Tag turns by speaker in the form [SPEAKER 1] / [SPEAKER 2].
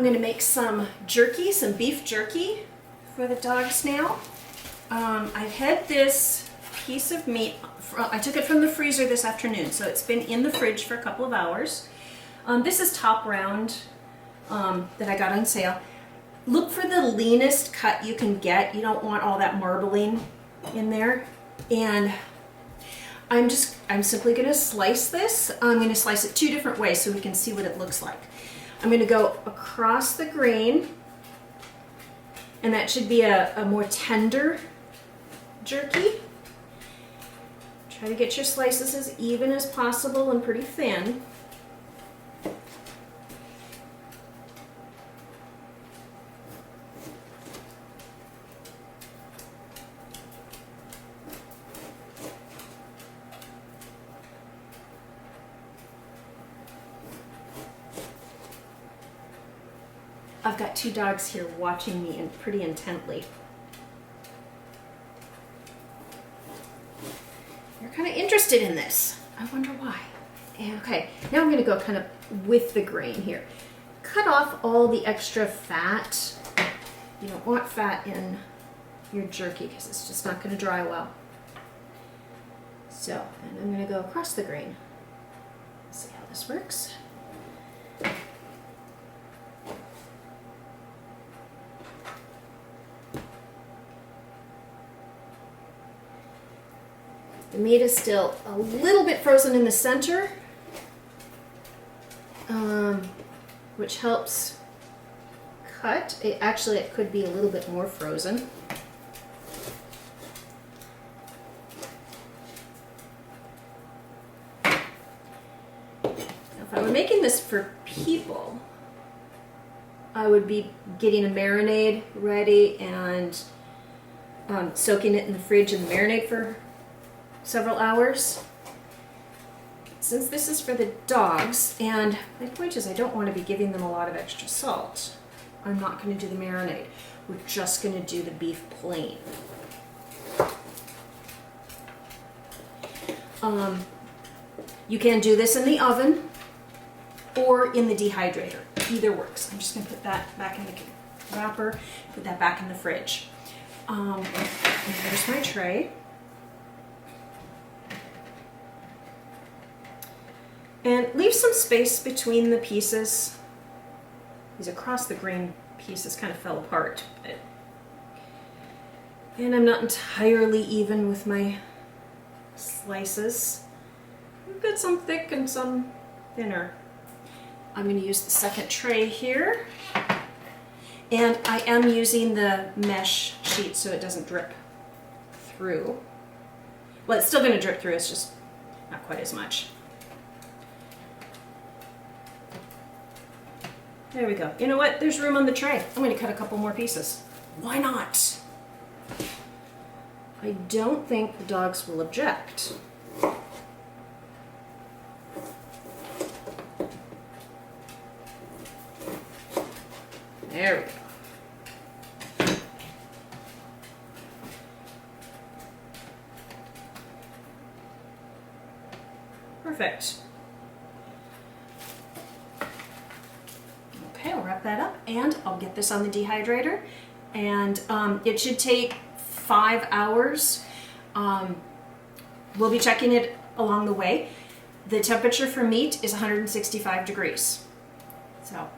[SPEAKER 1] I'm going to make some jerky, some beef jerky for the dogs now. I've had this piece of meat, I took it from the freezer this afternoon, so it's been in the fridge for a couple of hours. This is top round that I got on sale. Look for the leanest cut you can get. You don't want all that marbling in there. And I'm simply going to slice this. I'm going to slice it two different ways so we can see what it looks like. I'm going to go across the grain, and that should be a more tender jerky. Try to get your slices as even as possible and pretty thin. I've got two dogs here watching me pretty intently. They're kind of interested in this. I wonder why. Okay, now I'm going to go kind of with the grain here. Cut off all the extra fat. You don't want fat in your jerky because it's just not going to dry well. So, and I'm going to go across the grain. Let's see how this works. The meat is still a little bit frozen in the center, which helps cut. It could be a little bit more frozen. Now, if I were making this for people, I would be getting a marinade ready and soaking it in the fridge and marinate for several hours. Since this is for the dogs, and my point is I don't want to be giving them a lot of extra salt, I'm not going to do the marinade. We're just going to do the beef plain. You can do this in the oven or in the dehydrator. Either works. I'm just going to put that back in the wrapper, put that back in the fridge. And here's my tray. And leave some space between the pieces. These across the grain pieces kind of fell apart. And I'm not entirely even with my slices. I've got some thick and some thinner. I'm going to use the second tray here. And I am using the mesh sheet so it doesn't drip through. Well, it's still going to drip through, it's just not quite as much. There we go. You know what? There's room on the tray. I'm going to cut a couple more pieces. Why not? I don't think the dogs will object. There we go. Perfect. Okay, I'll wrap that up and I'll get this on the dehydrator, and it should take 5 hours. We'll be checking it along the way. The temperature for meat is 165 degrees. So